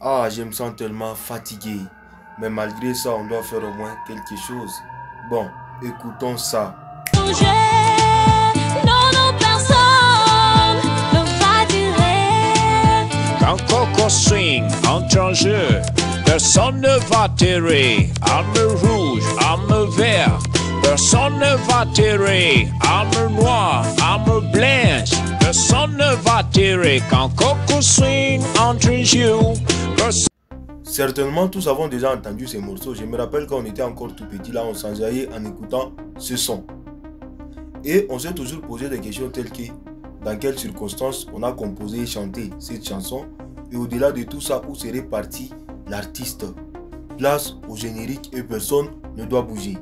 Ah, je me sens tellement fatigué. Mais malgré ça, on doit faire au moins quelque chose. Bon, écoutons ça. Quand Coco Swing entre en jeu, personne ne va tirer. Arme rouge, arme verte, personne ne va tirer. Arme noire, arme blanche, personne ne va tirer. Quand Coco Swing entre en jeu, Certainement, tous avons déjà entendu ces morceaux. Je me rappelle quand on était encore tout petit, là, on s'enjaillait en écoutant ce son. Et on s'est toujours posé des questions telles que dans quelles circonstances on a composé et chanté cette chanson, et au-delà de tout ça, où serait parti l'artiste. Place au générique et personne ne doit bouger.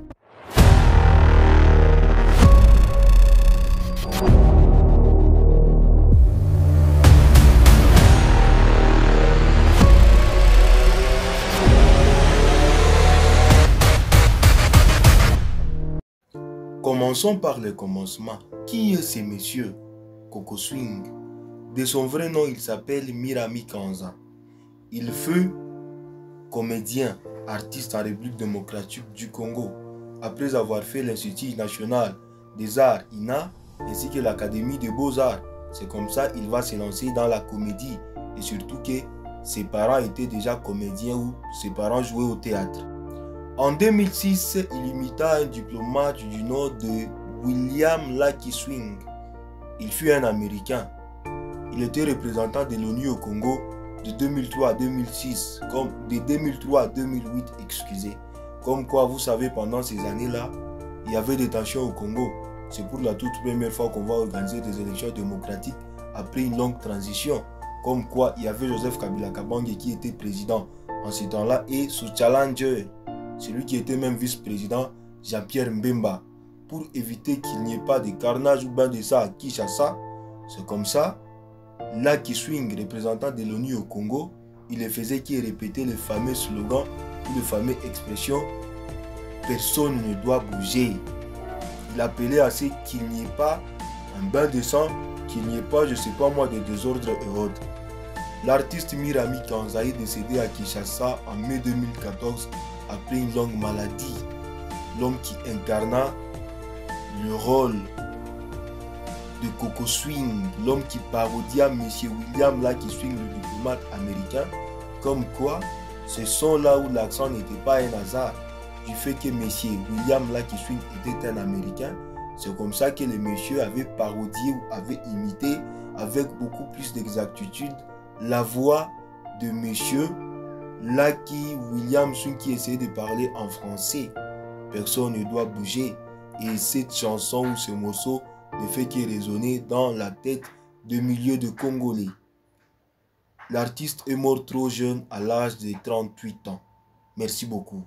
Commençons par le commencement. Qui est ce monsieur Coco Swing? De son vrai nom, il s'appelle Mirami Kanza. Il fut comédien, artiste en République démocratique du Congo, après avoir fait l'Institut national des arts INA ainsi que l'Académie des beaux-arts. C'est comme ça qu'il va se lancer dans la comédie, et surtout que ses parents étaient déjà comédiens ou ses parents jouaient au théâtre. En 2006, il imita un diplomate du nom de William Lucky Swing. Il fut un Américain. Il était représentant de l'ONU au Congo de 2003 à 2006, de 2003 à 2008, excusez. Comme quoi, vous savez, pendant ces années-là, il y avait des tensions au Congo. C'est pour la toute première fois qu'on va organiser des élections démocratiques après une longue transition. Comme quoi, il y avait Joseph Kabila Kabange qui était président en ce temps-là et sous challenger, celui qui était même vice-président, Jean-Pierre Mbemba, pour éviter qu'il n'y ait pas de carnage ou bien de ça à Kinshasa. C'est comme ça, Lucky Swing, représentant de l'ONU au Congo, il le faisait qui répétait le fameux slogan ou le fameux expression « Personne ne doit bouger ». Il appelait à ce qu'il n'y ait pas un bain de sang, qu'il n'y ait pas, je ne sais pas moi, de désordre et autres. L'artiste Mirami Kanza est décédé à Kinshasa en mai 2014 après une longue maladie. L'homme qui incarna le rôle de Coco Swing, l'homme qui parodia M. William Lucky Swing, le diplomate américain, comme quoi ce son-là où l'accent n'était pas un hasard, du fait que M. William Lucky Swing était un Américain. C'est comme ça que le monsieur avait parodié ou avait imité avec beaucoup plus d'exactitude la voix de monsieur Lucky William Swing qui essayait de parler en français. Personne ne doit bouger. Et cette chanson ou ce morceau ne fait que résonner dans la tête de milliers de Congolais. L'artiste est mort trop jeune à l'âge de 38 ans. Merci beaucoup.